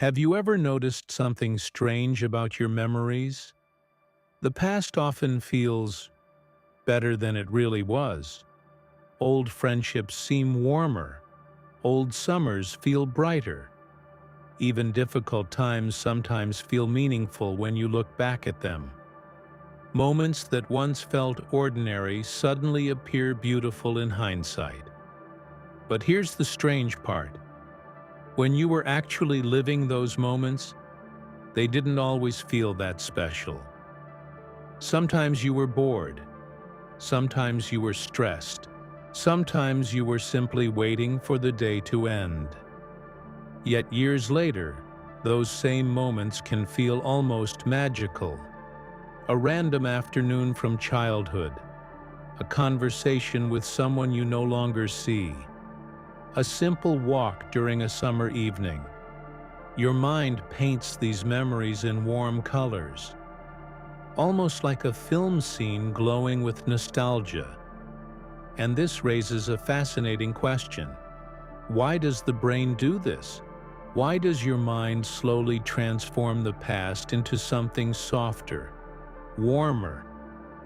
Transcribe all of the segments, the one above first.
Have you ever noticed something strange about your memories? The past often feels better than it really was. Old friendships seem warmer. Old summers feel brighter. Even difficult times sometimes feel meaningful when you look back at them. Moments that once felt ordinary suddenly appear beautiful in hindsight. But here's the strange part. When you were actually living those moments, they didn't always feel that special. Sometimes you were bored. Sometimes you were stressed. Sometimes you were simply waiting for the day to end. Yet years later, those same moments can feel almost magical. A random afternoon from childhood, a conversation with someone you no longer see, a simple walk during a summer evening. Your mind paints these memories in warm colors, almost like a film scene glowing with nostalgia. And this raises a fascinating question. Why does the brain do this? Why does your mind slowly transform the past into something softer, warmer,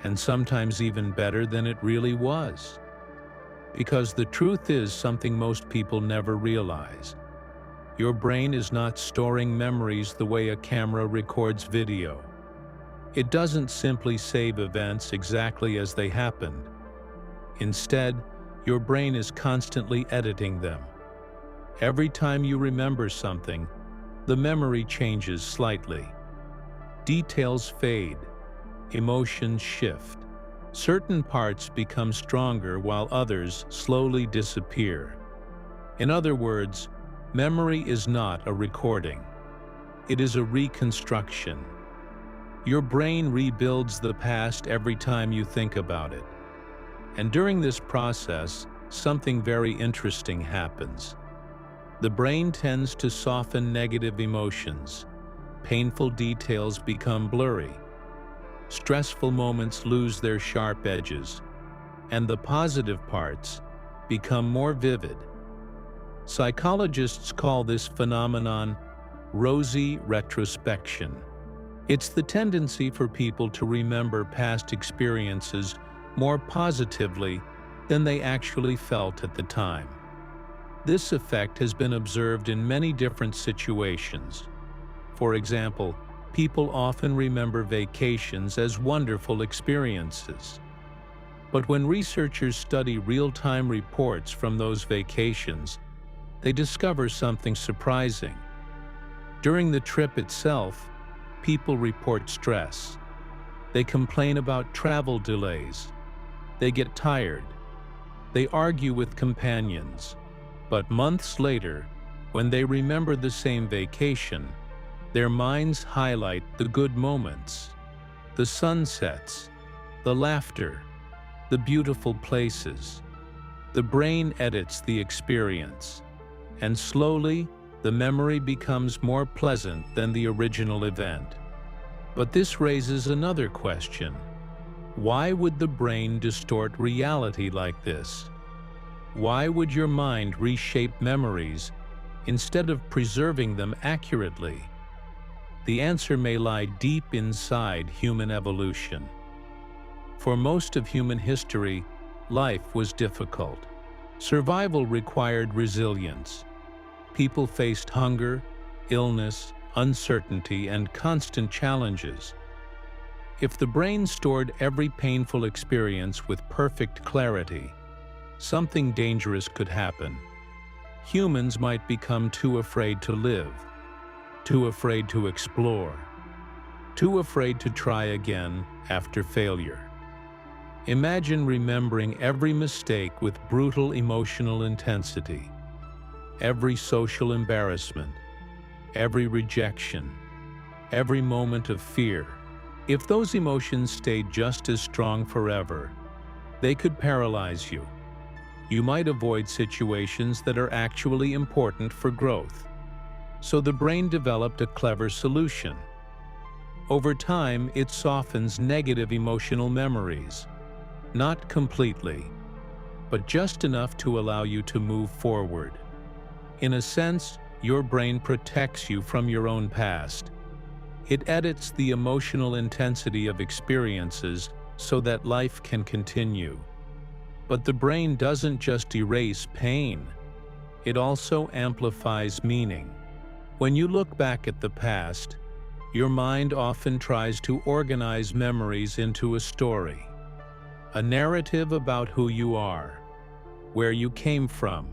and sometimes even better than it really was? Because the truth is something most people never realize. Your brain is not storing memories the way a camera records video. It doesn't simply save events exactly as they happened. Instead, your brain is constantly editing them. Every time you remember something, the memory changes slightly. Details fade, emotions shift. Certain parts become stronger while others slowly disappear. In other words, memory is not a recording. It is a reconstruction. Your brain rebuilds the past every time you think about it. And during this process, something very interesting happens. The brain tends to soften negative emotions. Painful details become blurry. Stressful moments lose their sharp edges, and the positive parts become more vivid. Psychologists call this phenomenon rosy retrospection. It's the tendency for people to remember past experiences more positively than they actually felt at the time. This effect has been observed in many different situations. For example, people often remember vacations as wonderful experiences. But when researchers study real-time reports from those vacations, they discover something surprising. During the trip itself, people report stress. They complain about travel delays. They get tired. They argue with companions. But months later, when they remember the same vacation, their minds highlight the good moments, the sunsets, the laughter, the beautiful places. The brain edits the experience, and slowly, the memory becomes more pleasant than the original event. But this raises another question. Why would the brain distort reality like this? Why would your mind reshape memories instead of preserving them accurately? The answer may lie deep inside human evolution. For most of human history, life was difficult. Survival required resilience. People faced hunger, illness, uncertainty, and constant challenges. If the brain stored every painful experience with perfect clarity, something dangerous could happen. Humans might become too afraid to live, too afraid to explore, too afraid to try again after failure. Imagine remembering every mistake with brutal emotional intensity, every social embarrassment, every rejection, every moment of fear. If those emotions stayed just as strong forever, they could paralyze you. You might avoid situations that are actually important for growth. So the brain developed a clever solution. Over time, it softens negative emotional memories. Not completely, but just enough to allow you to move forward. In a sense, your brain protects you from your own past. It edits the emotional intensity of experiences so that life can continue. But the brain doesn't just erase pain, it also amplifies meaning. When you look back at the past, your mind often tries to organize memories into a story, a narrative about who you are, where you came from,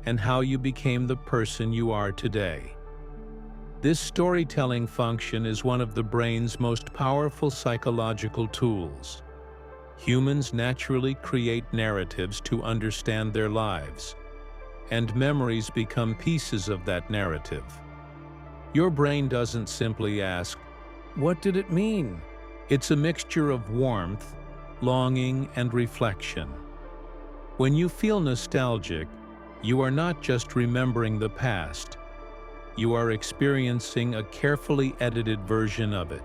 and how you became the person you are today. This storytelling function is one of the brain's most powerful psychological tools. Humans naturally create narratives to understand their lives, and memories become pieces of that narrative. Your brain doesn't simply ask, "What did it mean?" It's a mixture of warmth, longing, and reflection. When you feel nostalgic, you are not just remembering the past. You are experiencing a carefully edited version of it,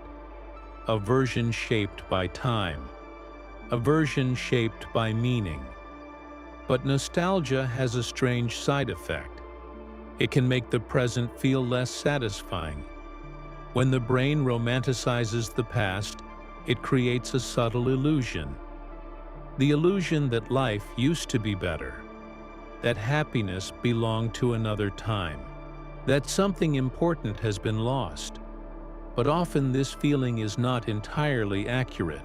a version shaped by time, a version shaped by meaning. But nostalgia has a strange side effect. It can make the present feel less satisfying. When the brain romanticizes the past, it creates a subtle illusion. The illusion that life used to be better, that happiness belonged to another time, that something important has been lost. But often this feeling is not entirely accurate,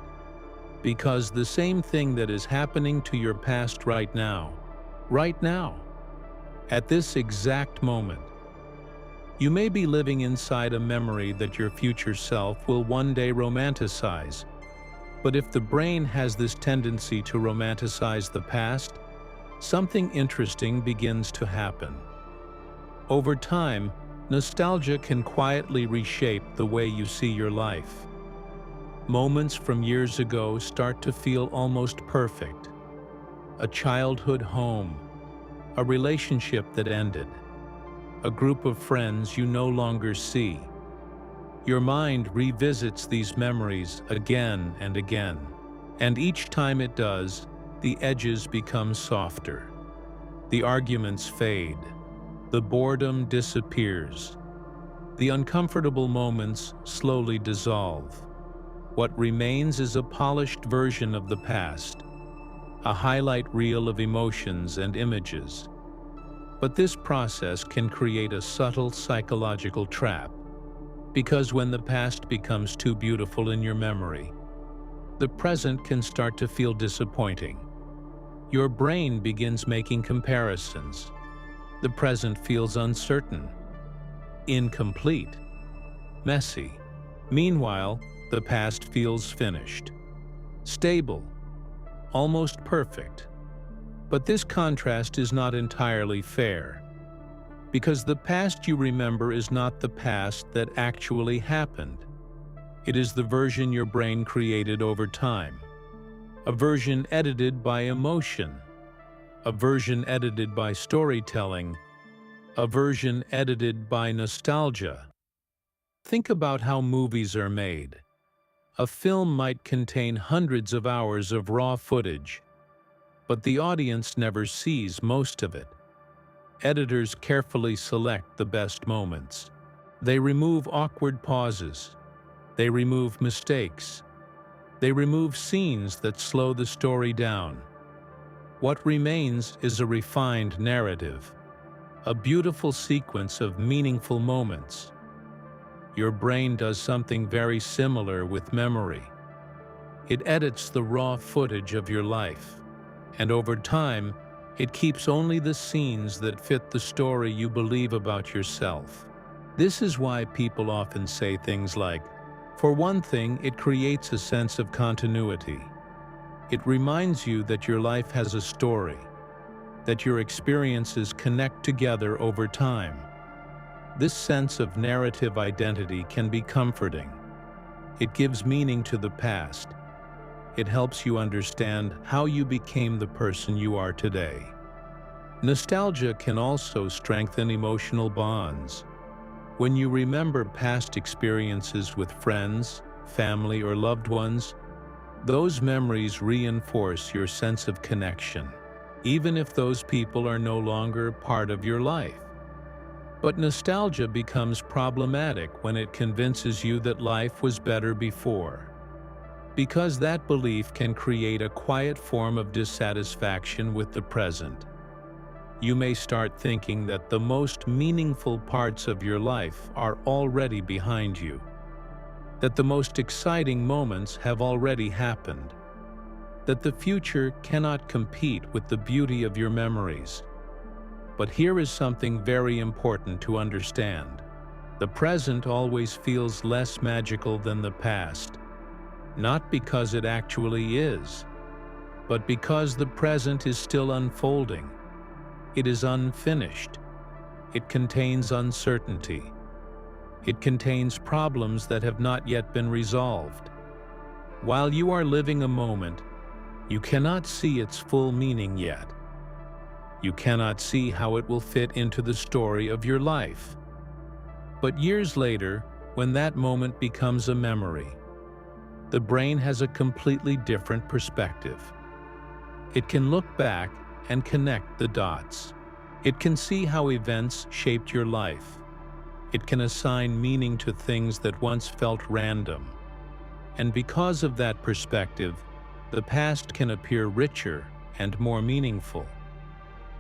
because the same thing that is happening to your past right now, at this exact moment, you may be living inside a memory that your future self will one day romanticize. But if the brain has this tendency to romanticize the past, something interesting begins to happen. Over time, nostalgia can quietly reshape the way you see your life. Moments from years ago start to feel almost perfect. A childhood home, a relationship that ended, a group of friends you no longer see. Your mind revisits these memories again and again, and each time it does, the edges become softer. The arguments fade. The boredom disappears. The uncomfortable moments slowly dissolve. What remains is a polished version of the past, a highlight reel of emotions and images. But this process can create a subtle psychological trap, because when the past becomes too beautiful in your memory, the present can start to feel disappointing. Your brain begins making comparisons. The present feels uncertain, incomplete, messy. Meanwhile, the past feels finished, stable, almost perfect. But this contrast is not entirely fair, because the past you remember is not the past that actually happened. It is the version your brain created over time, a version edited by emotion, a version edited by storytelling, a version edited by nostalgia. Think about how movies are made. A film might contain hundreds of hours of raw footage, but the audience never sees most of it. Editors carefully select the best moments. They remove awkward pauses. They remove mistakes. They remove scenes that slow the story down. What remains is a refined narrative, a beautiful sequence of meaningful moments. Your brain does something very similar with memory. It edits the raw footage of your life, and over time, it keeps only the scenes that fit the story you believe about yourself. This is why people often say things like, "For one thing, it creates a sense of continuity." It reminds you that your life has a story, that your experiences connect together over time. This sense of narrative identity can be comforting. It gives meaning to the past. It helps you understand how you became the person you are today. Nostalgia can also strengthen emotional bonds. When you remember past experiences with friends, family, or loved ones, those memories reinforce your sense of connection, even if those people are no longer part of your life. But nostalgia becomes problematic when it convinces you that life was better before, because that belief can create a quiet form of dissatisfaction with the present. You may start thinking that the most meaningful parts of your life are already behind you, that the most exciting moments have already happened, that the future cannot compete with the beauty of your memories. But here is something very important to understand. The present always feels less magical than the past, not because it actually is, but because the present is still unfolding. It is unfinished. It contains uncertainty. It contains problems that have not yet been resolved. While you are living a moment, you cannot see its full meaning yet. You cannot see how it will fit into the story of your life. But years later, when that moment becomes a memory, the brain has a completely different perspective. It can look back and connect the dots. It can see how events shaped your life. It can assign meaning to things that once felt random. And because of that perspective, the past can appear richer and more meaningful.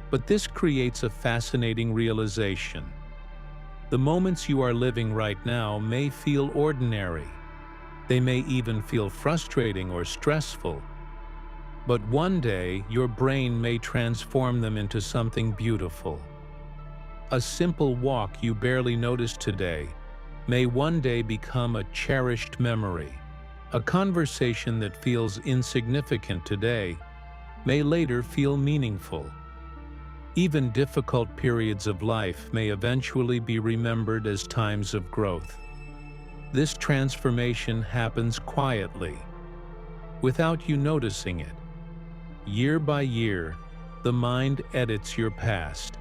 But this creates a fascinating realization. The moments you are living right now may feel ordinary. They may even feel frustrating or stressful. But one day, your brain may transform them into something beautiful. A simple walk you barely noticed today may one day become a cherished memory. A conversation that feels insignificant today may later feel meaningful. Even difficult periods of life may eventually be remembered as times of growth. This transformation happens quietly, without you noticing it. Year by year, the mind edits your past.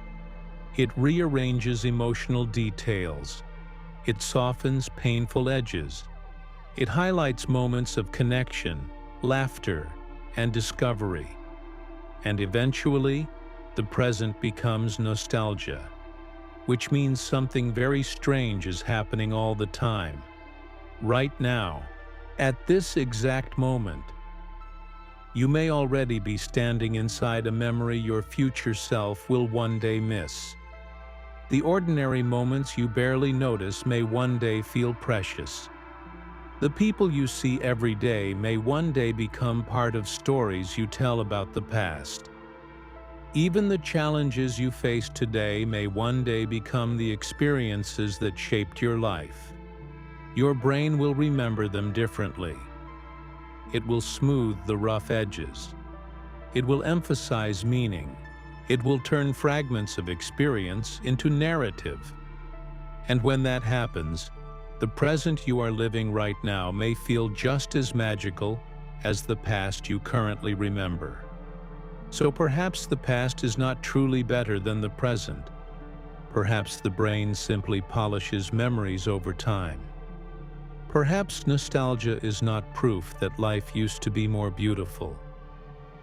It rearranges emotional details. It softens painful edges. It highlights moments of connection, laughter, and discovery. And eventually, the present becomes nostalgia, which means something very strange is happening all the time. Right now, at this exact moment, you may already be standing inside a memory your future self will one day miss. The ordinary moments you barely notice may one day feel precious. The people you see every day may one day become part of stories you tell about the past. Even the challenges you face today may one day become the experiences that shaped your life. Your brain will remember them differently. It will smooth the rough edges. It will emphasize meaning. It will turn fragments of experience into narrative. And when that happens, the present you are living right now may feel just as magical as the past you currently remember. So perhaps the past is not truly better than the present. Perhaps the brain simply polishes memories over time. Perhaps nostalgia is not proof that life used to be more beautiful.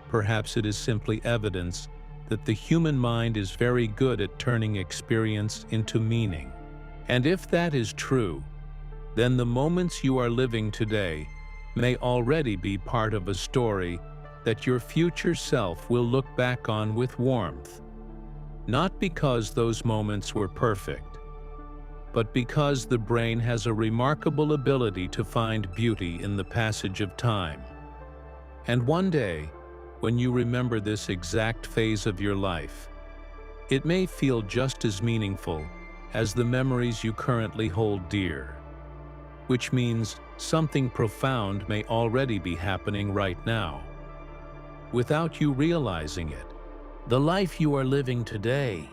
Perhaps it is simply evidence that the human mind is very good at turning experience into meaning. And if that is true, then the moments you are living today may already be part of a story that your future self will look back on with warmth. Not because those moments were perfect, but because the brain has a remarkable ability to find beauty in the passage of time. And one day, when you remember this exact phase of your life, it may feel just as meaningful as the memories you currently hold dear. Which means something profound may already be happening right now, without you realizing it. The life you are living today